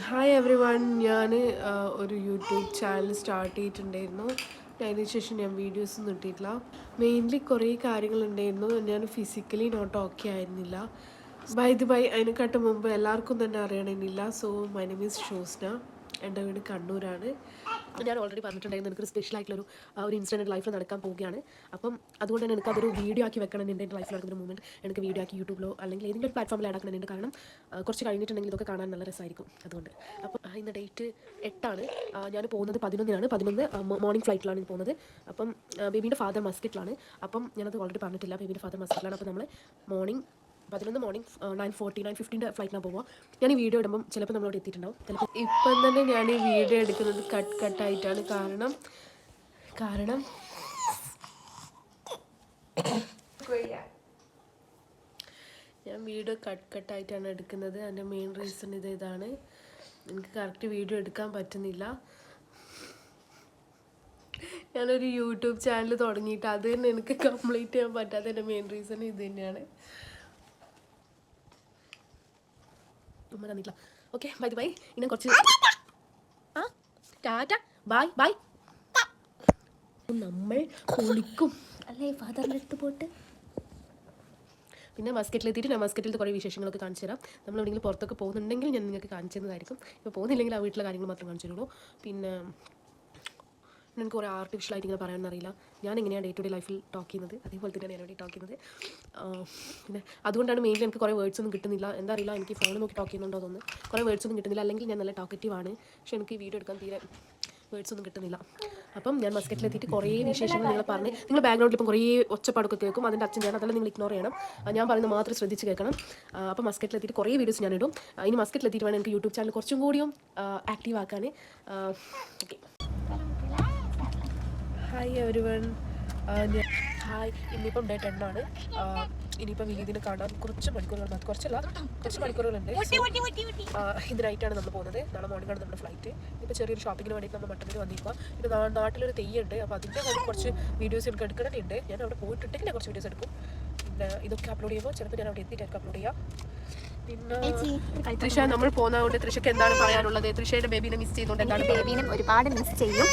Hi every one. ഞാൻ ഒരു YouTube channel start ചെയ്തിട്ടുണ്ടായിരുന്നു. അതിന് ശേഷം ഞാൻ വീഡിയോസൊന്നും ഇട്ടിട്ടില്ല. മെയിൻലി കുറേ കാര്യങ്ങളുണ്ടായിരുന്നു. ഞാൻ ഫിസിക്കലി നോട്ട് ഓക്കെ ആയിരുന്നില്ല. ബൈ അതിനെക്കാട്ടും മുമ്പ് എല്ലാവർക്കും തന്നെ അറിയണമെന്നില്ല. So my name is Shosna. എൻ്റെ വീട് കണ്ണൂരാണ്. ഞാൻ ഓൾറെഡി പറഞ്ഞിട്ടുണ്ടായിരുന്നു എനിക്കൊരു സ്പെഷ്യലായിട്ടുള്ളൊരു ഒരു ഇൻസിഡൻറ്റ് ലൈഫിൽ നടക്കാൻ പോവുകയാണ്. അപ്പം അതുകൊണ്ട് തന്നെ എനിക്കതൊരു വീഡിയോ ആക്കി വെക്കണം. എൻ്റെ ലൈഫിൽ നടക്കുന്നൊരു മൂമെൻറ്റ് എനിക്ക് വീഡിയോ ആക്കി യൂട്യൂബിലോ അല്ലെങ്കിൽ ഏതെങ്കിലും ഒരു പ്ലാറ്റ്ഫോമിൽ ആഡ് ആക്കണമെന്നുണ്ട്. കാരണം കുറച്ച് കഴിഞ്ഞിട്ടുണ്ടെങ്കിൽ ഇതൊക്കെ കാണാൻ നല്ല രസമായിരിക്കും. അതുകൊണ്ട് അപ്പം ഇന്ന് ഡേറ്റ് 8 ഞാൻ പോകുന്നത് 11 മോർണിംഗ് ഫ്ലൈറ്റിലാണ് പോകുന്നത്. അപ്പം ബേബീൻ്റെ ഫാദർ മസ്കറ്റിലാണ്. അപ്പം ഞാനത് ഓൾറെഡി പറഞ്ഞിട്ടില്ല. ബേബീൻ്റെ ഫാദർ മസ്കറ്റിലാണ്. അപ്പോൾ നമ്മൾ മോർണിംഗ് 9:50 ഫ്ലൈറ്റിനാണ് പോവുക. ഞാൻ ഈ വീഡിയോ ഇടുമ്പം ചിലപ്പോൾ നമ്മളോട് എത്തിയിട്ടുണ്ടാവും. ചിലപ്പോൾ ഇപ്പം തന്നെ ഞാൻ ഈ വീഡിയോ എടുക്കുന്നത് കട്ടായിട്ടാണ്. കാരണം ഞാൻ വീഡിയോ കട്ടായിട്ടാണ് എടുക്കുന്നത്. അതിൻ്റെ മെയിൻ റീസൺ ഇതാണ്. എനിക്ക് കറക്റ്റ് വീഡിയോ എടുക്കാൻ പറ്റുന്നില്ല. ഞാനൊരു യൂട്യൂബ് ചാനൽ തുടങ്ങിയിട്ട് അത് തന്നെ എനിക്ക് കംപ്ലീറ്റ് ചെയ്യാൻ പറ്റാത്തതിൻ്റെ മെയിൻ റീസൺ ഇത് തന്നെയാണ്. ഉമ്മ തന്നിട്ടില്ല. Okay bye. ഇനി കുറച്ച് ടാറ്റ ബൈ. നമ്മൾ കുളിക്കും അല്ലേ ഫാദറിൻ്റെ അടുത്ത് പോയിട്ട്. പിന്നെ മസ്കറ്റിലെത്തിയിട്ട് ഞാൻ മസ്കറ്റിലത്തെ കുറേ വിശേഷങ്ങളൊക്കെ കാണിച്ചു തരാം. നമ്മൾ എവിടെയെങ്കിലും പുറത്തൊക്കെ പോകുന്നുണ്ടെങ്കിൽ ഞാൻ നിങ്ങൾക്ക് കാണിച്ചു തരുന്നതായിരിക്കും. ഇപ്പോൾ പോകുന്നില്ലെങ്കിൽ ആ വീട്ടിലെ കാര്യങ്ങൾ മാത്രം കാണിച്ചു തരുള്ളൂ. പിന്നെ എനിക്ക് കുറേ ആർട്ടിഫിഷ്യലായിട്ട് ഇങ്ങനെ പറയാനറിയില്ല. ഞാൻ എങ്ങനെയാണ് ഡേ ടു ഡേ ലൈഫിൽ ടോക്ക് ചെയ്യുന്നത് അതേപോലെ തന്നെയാണ് ഞാൻ ഇവിടെ ടോക്ക് ചെയ്യുന്നത്. പിന്നെ അതുകൊണ്ടാണ് മെയിൻലി എനിക്ക് കുറേ വേർഡ്സ് ഒന്നും കിട്ടുന്നില്ല. എന്താ അറിയില്ല, എനിക്ക് ഫോൺ നോക്കി ടോക്ക് ചെയ്യുന്നുണ്ടോ അതൊന്നും കുറേ വേർഡ്സ് ഒന്നും കിട്ടുന്നില്ല. അല്ലെങ്കിൽ ഞാൻ നല്ല ടോക്കറ്റീവ് ആണ്. പക്ഷേ എനിക്ക് വീഡിയോ എടുക്കാൻ തീരെ വേർഡ്സ് ഒന്നും കിട്ടുന്നില്ല. അപ്പം ഞാൻ മസ്കറ്റിലെത്തിയിട്ട് കുറേ വിശേഷങ്ങൾ നിങ്ങൾ പറഞ്ഞ് നിങ്ങൾ ബാക്ക്ഗ്രൗണ്ടിൽ ഇപ്പം കുറേ ഒച്ചപ്പാടൊക്കെ കേൾക്കും. അതിൻ്റെ അച്ഛൻ ചെയ്യണം. അതെല്ലാം നിങ്ങൾ ഇഗ്നോർ ചെയ്യണം. ഞാൻ പറയുന്നത് മാത്രം ശ്രദ്ധിച്ച് കേൾക്കണം. അപ്പം മസ്കറ്റിലെത്തിയിട്ട് കുറേ വീഡിയോസ് ഞാൻ ഇടും. ഇനി മസ്കറ്റിലെത്തിയിട്ട് വേണം എനിക്ക് യൂട്യൂബ് ചാനൽ കുറച്ചും കൂടിയും ആക്റ്റീവ് ആക്കാൻ. Okay hi every one. Hi. ഇന്നിപ്പം ഡേ 10 ഇനിയിപ്പം വിനീതിനെ കാണാൻ കുറച്ച് മണിക്കൂറുകളുണ്ട്. ഇത് നൈറ്റാണ് നമ്മൾ പോകുന്നത്. നാളെ മോർണിംഗാണ് നമ്മുടെ ഫ്ലൈറ്റ്. ഇപ്പോൾ ചെറിയൊരു ഷോപ്പിങ്ങിന് വേണ്ടിയിട്ട് നമ്മൾ മട്ടന്നിൽ വന്നിരിക്കുക. പിന്നെ നാട്ടിലൊരു തെയ്യുണ്ട്. അപ്പോൾ അതിൻ്റെ കുറച്ച് വീഡിയോസ് എനിക്ക് എടുക്കണമെന്നുണ്ട്. ഞാൻ അവിടെ പോയിട്ടുണ്ടെങ്കിൽ ഞാൻ കുറച്ച് വീഡിയോസ് എടുക്കും. പിന്നെ ഇതൊക്കെ അപ്ലോഡ് ചെയ്യുമ്പോൾ ചിലപ്പോൾ ഞാൻ അവിടെ എത്തിയിട്ട് അപ്ലോഡ് ചെയ്യാം. പിന്നെ തൃഷ നമ്മൾ പോകുന്നതുകൊണ്ട് തൃഷയ്ക്ക് എന്താണ് പറയാനുള്ളത്? തൃഷയുടെ ബേബീനെ മിസ് ചെയ്യുന്നുണ്ട്. എന്താണ്? ബേബീനെ ഒരുപാട് മിസ് ചെയ്യും.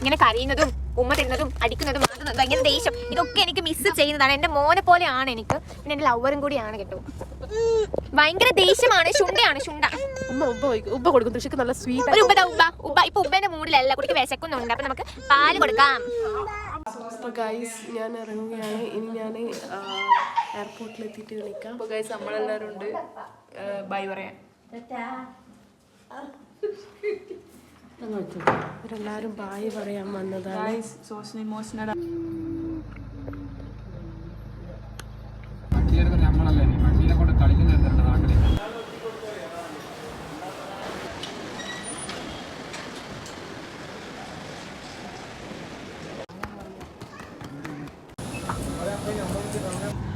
ഇങ്ങനെ കരയുന്നതും ഉമ്മ തരുന്നതും അടിക്കുന്നതും ഭയങ്കര ദേഷ്യം ഇതൊക്കെ എനിക്ക് മിസ് ചെയ്യുന്നതാണ്. എന്റെ മോനെ പോലെയാണ് എനിക്ക്. പിന്നെ എന്റെ ലവറും കൂടിയാണ് കേട്ടോ. ഭയങ്കര ദേഷ്യമാണ്. ശുണ്ട ഉപ്പ കൊടുക്കും. തൃശ്ശക്ക് നല്ല സ്വീറ്റ് ഒരു ഉപ്പ ഇപ്പൊ ഉപ്പേന്റെ മൂഡിലല്ല. കുട്ടിക്ക് വിശക്കുന്നുണ്ട്. അപ്പൊ നമുക്ക് പാല് കൊടുക്കാം. അപ്പോൾ ഗൈസ് ഞാൻ ഇറങ്ങുകയാണ്. ഇനി ഞാൻ എയർപോർട്ടിലെത്തിയിട്ട് വിളിക്കാം. അപ്പോൾ ഗൈസ് നമ്മളെല്ലാവരും ഉണ്ട് ബൈ പറയാൻ. ഇവരെല്ലാവരും ബായ് പറയാൻ വന്നതാണ്.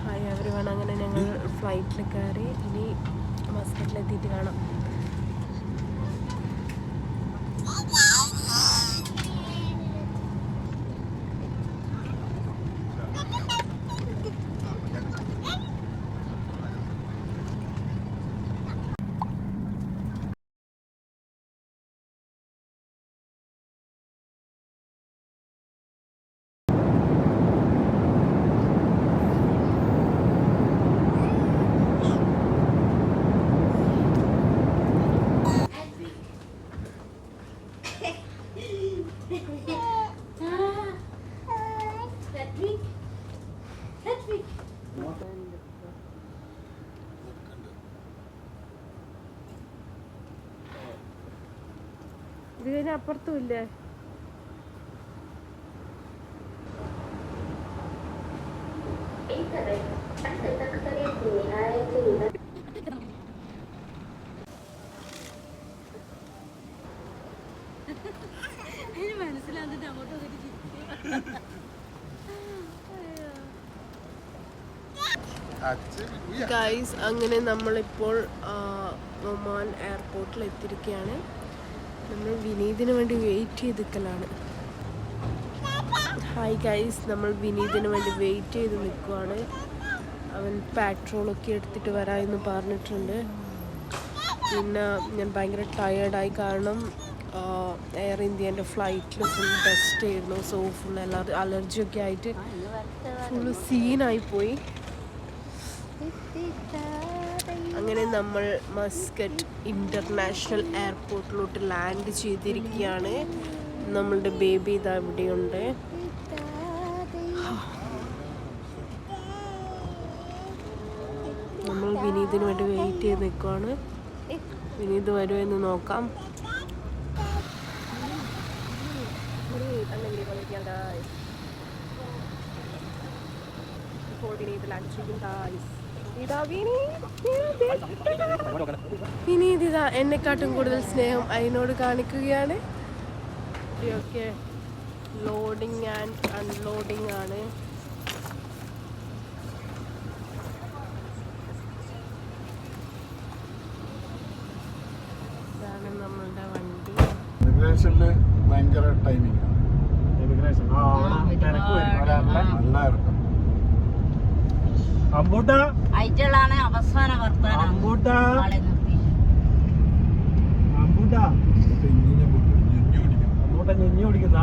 Hi every one. അങ്ങനെ ഞങ്ങൾ ഫ്ലൈറ്റിൽ കയറി. ഇനി മസ്കറ്റിലെത്തിയിട്ട് കാണാം. ഇത് കഴിഞ്ഞാൽ അപ്പുറത്തും ഇല്ലേ? മനസ്സിലാകുന്നുണ്ട് അങ്ങോട്ട് ഗൈസ്. അങ്ങനെ നമ്മളിപ്പോൾ ഒമാൻ എയർപോർട്ടിൽ എത്തിയിരിക്കുകയാണ്. നമ്മൾ വിനീതിന് വേണ്ടി വെയിറ്റ് ചെയ്ത് നിൽക്കലാണ്. ഹായ് ഗൈസ്, നമ്മൾ വിനീതിന് വേണ്ടി വെയിറ്റ് ചെയ്ത് നിൽക്കുവാണ്. അവൻ പെട്രോളൊക്കെ എടുത്തിട്ട് വരാമെന്ന് പറഞ്ഞിട്ടുണ്ട്. പിന്നെ ഞാൻ ഭയങ്കര ടയേർഡായി, കാരണം എയർ ഇന്ത്യേൻ്റെ ഫ്ലൈറ്റിൽ ഫുൾ ഡസ്റ്റ് ആയിരുന്നു. സോ ഫുൾ അലർജിയൊക്കെ ആയിട്ട് ഫുള്ള് സീനായിപ്പോയി. അങ്ങനെ നമ്മൾ മസ്കറ്റ് ഇൻ്റർനാഷണൽ എയർപോർട്ടിലോട്ട് ലാൻഡ് ചെയ്തിരിക്കുകയാണ്. നമ്മളുടെ ബേബി ഇതാ ഇവിടെയുണ്ട്. നമ്മൾ വിനീതിന് വേണ്ടി വെയിറ്റ് ചെയ്ത് നിൽക്കുവാണ്. വിനീത് വരുമോ എന്ന് നോക്കാം. വിനീത് ഇതാ എന്നെക്കാട്ടും കൂടുതൽ സ്നേഹം അതിനോട് കാണിക്കുകയാണ്. ഒക്കെ ലോഡിങ് ആൻഡ് അൺലോഡിങ് ആണ്. ഇതാണ് നമ്മളുടെ വണ്ടി. ഇമിഗ്രേഷനിൽ ഭയങ്കര ടൈമിംഗ് ആണ്. നല്ല ഇറക്കം. ാണ് അവസാന വർത്താനം. ഞെഞ്ഞു പിടിക്കും. ഞെഞ്ഞു പിടിക്കുന്ന